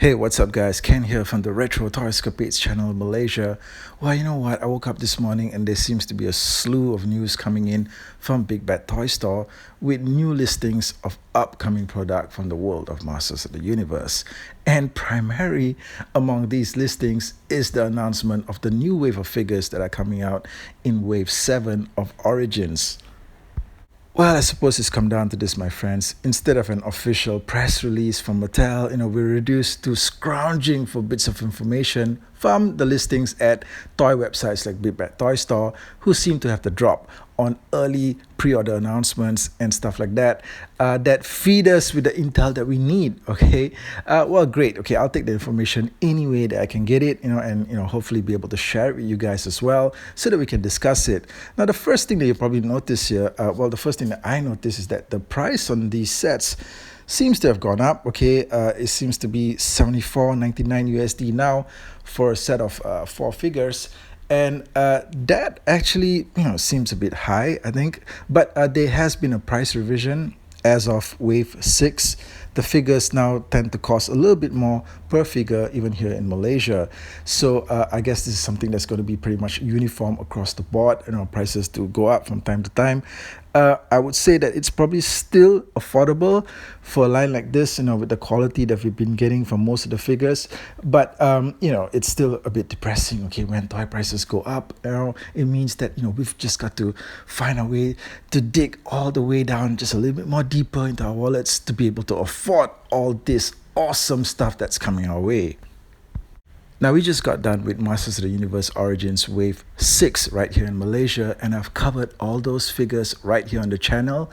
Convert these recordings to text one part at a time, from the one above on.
Hey, what's up, guys? Ken here from the Retro Toy Escapades channel in Malaysia. Well, you know what? I woke up this morning and there seems to be a slew of news coming in from Big Bad Toy Store with new listings of upcoming product from the world of Masters of the Universe. And primary among these listings is the announcement of the new wave of figures that are coming out in Wave 7 of Origins. Well, I suppose it's come down to this, my friends. Instead of an official press release from Mattel, we're reduced to scrounging for bits of information from the listings at toy websites like Big Bad Toy Store, who seem to have the drop on early pre-order announcements and stuff like that, that feed us with the intel that we need. Okay, well, great. Okay, I'll take the information any way that I can get it, and hopefully be able to share it with you guys as well, so that we can discuss it. Now, the first thing that you probably notice here, the first thing that I notice is that the price on these sets seems to have gone up. Okay, it seems to be $74.99 USD now for a set of 4 figures. And that actually, seems a bit high, I think. But there has been a price revision as of Wave 6. The figures now tend to cost a little bit more per figure, even here in Malaysia. So I guess this is something that's going to be pretty much uniform across the board. Prices do go up from time to time. I would say that it's probably still affordable for a line like this, with the quality that we've been getting from most of the figures. But, it's still a bit depressing, okay, when toy prices go up. It means that, we've just got to find a way to dig all the way down, just a little bit more deeper into our wallets to be able to afford all this awesome stuff that's coming our way. Now, we just got done with Masters of the Universe Origins Wave 6 right here in Malaysia, and I've covered all those figures right here on the channel.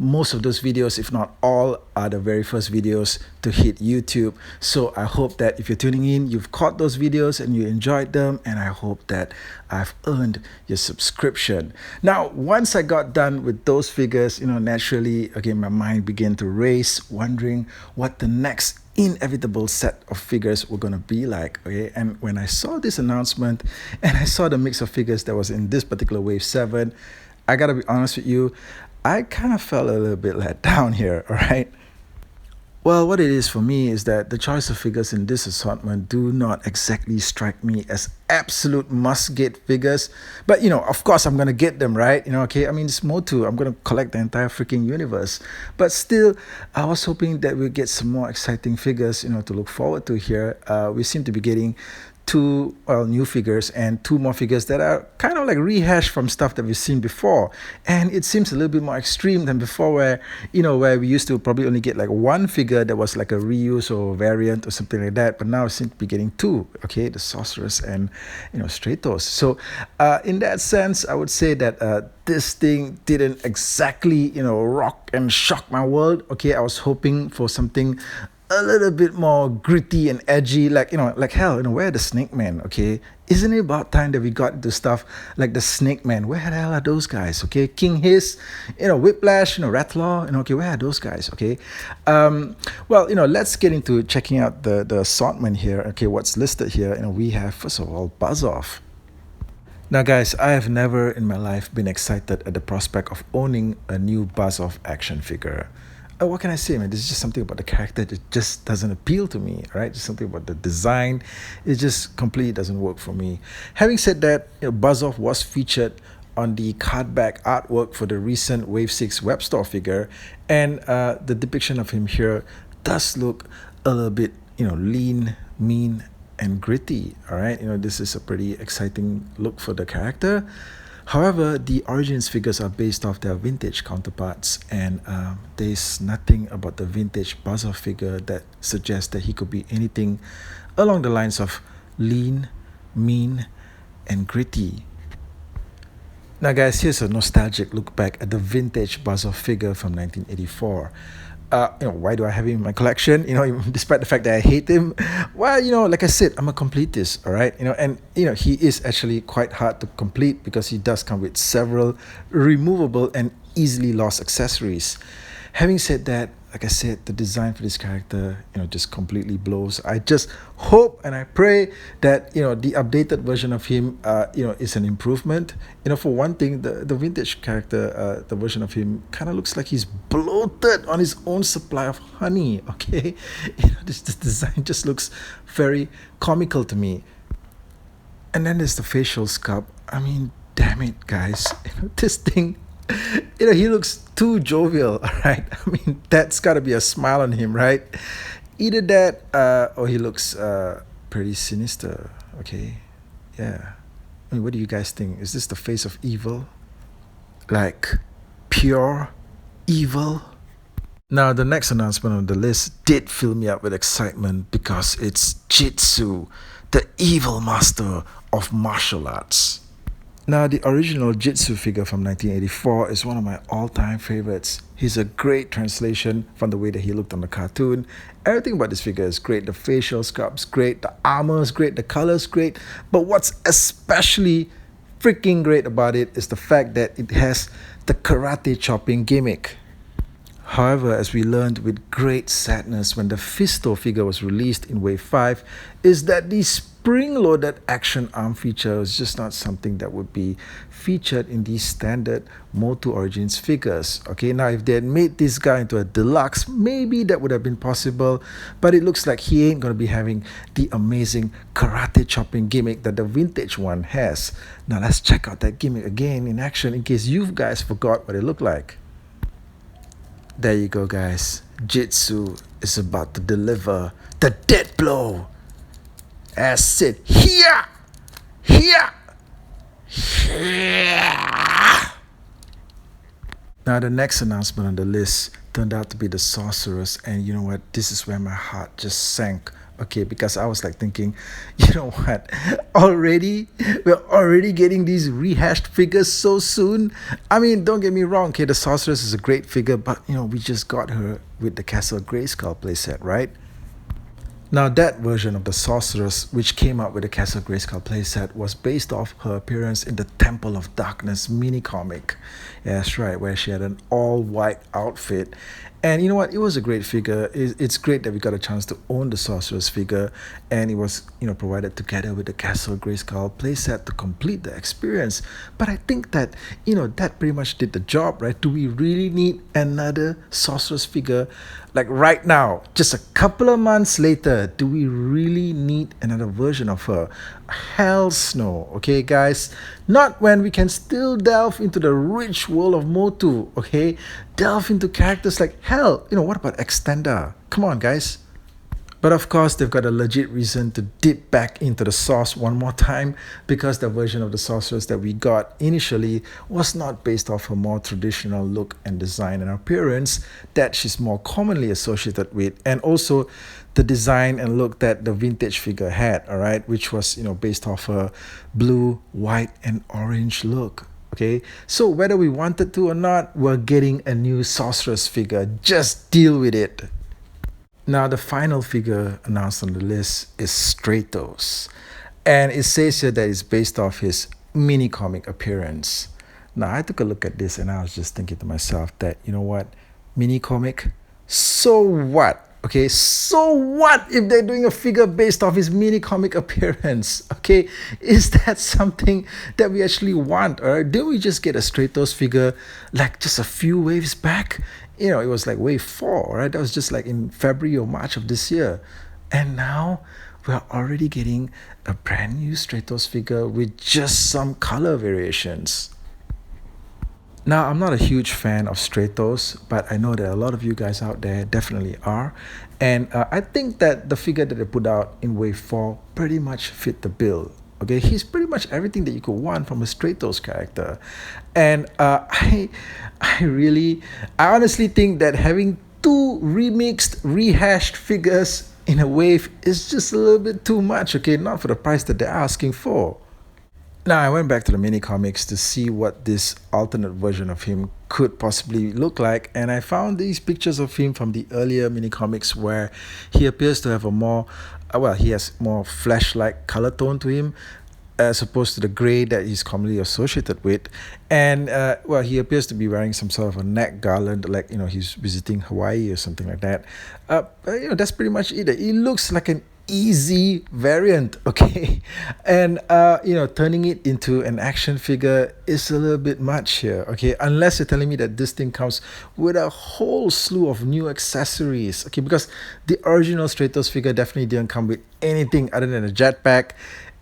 Most of those videos, if not all, are the very first videos to hit YouTube. So I hope that if you're tuning in, you've caught those videos and you enjoyed them, and I hope that I've earned your subscription. Now, once I got done with those figures, naturally, again, my mind began to race, wondering what the next inevitable set of figures were going to be like. Okay, and when I saw this announcement and I saw the mix of figures that was in this particular Wave 7, I gotta be honest with you, I kind of felt a little bit let down here. All right, well, what it is for me is that the choice of figures in this assortment do not exactly strike me as absolute must-get figures. But, of course, I'm going to get them, right? Okay, I mean, it's MOTU. I'm going to collect the entire freaking universe. But still, I was hoping that we'll get some more exciting figures, to look forward to here. We seem to be getting 2 new figures and 2 more figures that are kind of like rehashed from stuff that we've seen before, and it seems a little bit more extreme than before, where where we used to probably only get like 1 figure that was like a reuse or variant or something like that, but now we seem to be getting 2. Okay, the Sorceress and Stratos. So in that sense, I would say that this thing didn't exactly rock and shock my world. Okay, I was hoping for something a little bit more gritty and edgy, like hell, where the Snake Man? Okay, isn't it about time that we got into stuff like the Snake Man? Where the hell are those guys? Okay, King Hiss, Whiplash, Rattler, okay, where are those guys? Okay, well, let's get into checking out the assortment here. Okay, what's listed here? We have, first of all, Buzz Off. Now, guys, I have never in my life been excited at the prospect of owning a new Buzz Off action figure. What can I say, man? There's just something about the character that just doesn't appeal to me, right? Just something about the design. It just completely doesn't work for me. Having said that, Buzz Off was featured on the cardback artwork for the recent Wave 6 web store figure, and the depiction of him here does look a little bit, lean, mean, and gritty. All right, this is a pretty exciting look for the character. However, the Origins figures are based off their vintage counterparts, and there's nothing about the vintage Buzz Off figure that suggests that he could be anything along the lines of lean, mean, and gritty. Now, guys, here's a nostalgic look back at the vintage Buzz Off figure from 1984. Why do I have him in my collection? Despite the fact that I hate him. Well, like I said, I'm a completist, all right? And he is actually quite hard to complete because he does come with several removable and easily lost accessories. Having said that, like I said, the design for this character, just completely blows. I just hope and I pray that the updated version of him, is an improvement. For one thing, the vintage character, the version of him, kind of looks like he's bloated on his own supply of honey. Okay, this design just looks very comical to me. And then there's the facial sculpt. I mean, damn it, guys. This thing, he looks too jovial, all right? I mean, that's got to be a smile on him, right? Either that or he looks pretty sinister, okay? Yeah. I mean, what do you guys think? Is this the face of evil? Like, pure evil? Now, the next announcement on the list did fill me up with excitement because it's Jitsu, the evil master of martial arts. Now, the original Jitsu figure from 1984 is one of my all-time favorites. He's a great translation from the way that he looked on the cartoon. Everything about this figure is great. The facial sculpt's great, the armor's great, the color's great. But what's especially freaking great about it is the fact that it has the karate chopping gimmick. However, as we learned with great sadness when the Fisto figure was released in Wave 5, is that the spring-loaded action arm feature is just not something that would be featured in these standard MOTU Origins figures. Okay, now if they had made this guy into a deluxe, maybe that would have been possible, but it looks like he ain't going to be having the amazing karate chopping gimmick that the vintage one has. Now let's check out that gimmick again in action in case you guys forgot what it looked like. There you go, guys. Jitsu is about to deliver the death blow. As said, here, here, here. Now, the next announcement on the list turned out to be the Sorceress, and you know what? This is where my heart just sank. Okay, because I was like thinking, you know what? We're already getting these rehashed figures so soon. I mean, don't get me wrong. Okay, the Sorceress is a great figure, but we just got her with the Castle Grayskull playset, right? Now, that version of the Sorceress, which came out with the Castle Grayskull playset, was based off her appearance in the Temple of Darkness mini-comic. Yeah, that's right, where she had an all-white outfit. And you know what? It was a great figure. It's great that we got a chance to own the Sorceress figure, and it was, provided together with the Castle Grayskull playset to complete the experience. But I think that, that pretty much did the job, right? Do we really need another Sorceress figure? Like right now, just a couple of months later, do we really need another version of her? Hell's no, okay, guys? Not when we can still delve into the rich world of MOTU, okay? Delve into characters like hell. What about Extender? Come on, guys. But of course, they've got a legit reason to dip back into the sauce one more time because the version of the Sorceress that we got initially was not based off her more traditional look and design and appearance that she's more commonly associated with, and also the design and look that the vintage figure had, all right, which was, based off her blue, white, and orange look. Okay, so whether we wanted to or not, we're getting a new Sorceress figure. Just deal with it. Now, the final figure announced on the list is Stratos. And it says here that it's based off his mini-comic appearance. Now, I took a look at this and I was just thinking to myself that, you know what? Mini-comic? So what? Okay, so what if they're doing a figure based off his mini-comic appearance? Okay, is that something that we actually want? Or didn't we just get a Stratos figure like just a few waves back? It was like wave 4, right? That was just like in February or March of this year. And now we're already getting a brand new Stratos figure with just some color variations. Now, I'm not a huge fan of Stratos, but I know that a lot of you guys out there definitely are. And I think that the figure that they put out in Wave 4 pretty much fit the bill. Okay, he's pretty much everything that you could want from a Stratos character. And I honestly think that having two remixed, rehashed figures in a wave is just a little bit too much, okay? Not for the price that they're asking for. Now, I went back to the mini comics to see what this alternate version of him could possibly look like, and I found these pictures of him from the earlier mini comics where he appears to have a more, he has more flesh-like color tone to him. as opposed to the gray that he's commonly associated with. And well, he appears to be wearing some sort of a neck garland, like he's visiting Hawaii or something like that. But, that's pretty much it. It looks like an easy variant, okay, and turning it into an action figure is a little bit much here, okay, unless you're telling me that this thing comes with a whole slew of new accessories, okay, because the original Stratos figure definitely didn't come with anything other than a jetpack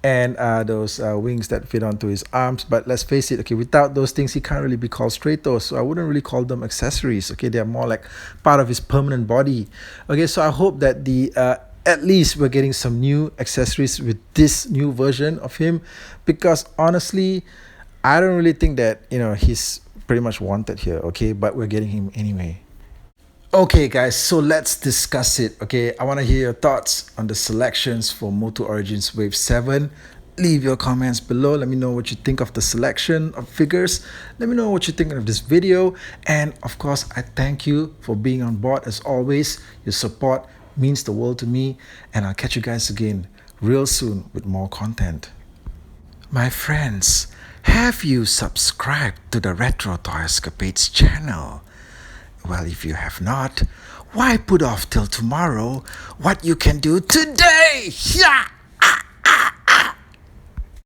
and those wings that fit onto his arms. But let's face it, okay, without those things he can't really be called Stratos, so I wouldn't really call them accessories, okay. They're more like part of his permanent body, okay. So I hope that the at least we're getting some new accessories with this new version of him, because honestly I don't really think that he's pretty much wanted here, okay, but we're getting him anyway. Okay, guys, so let's discuss it. Okay, I want to hear your thoughts on the selections for MOTU Origins Wave 7. Leave your comments below. Let me know what you think of the selection of figures. Let me know what you think of this video. And of course, I thank you for being on board as always. Your support means the world to me. And I'll catch you guys again real soon with more content. My friends, have you subscribed to the Retro Toy Escapades channel? Well, if you have not, why put off till tomorrow what you can do today? Yeah!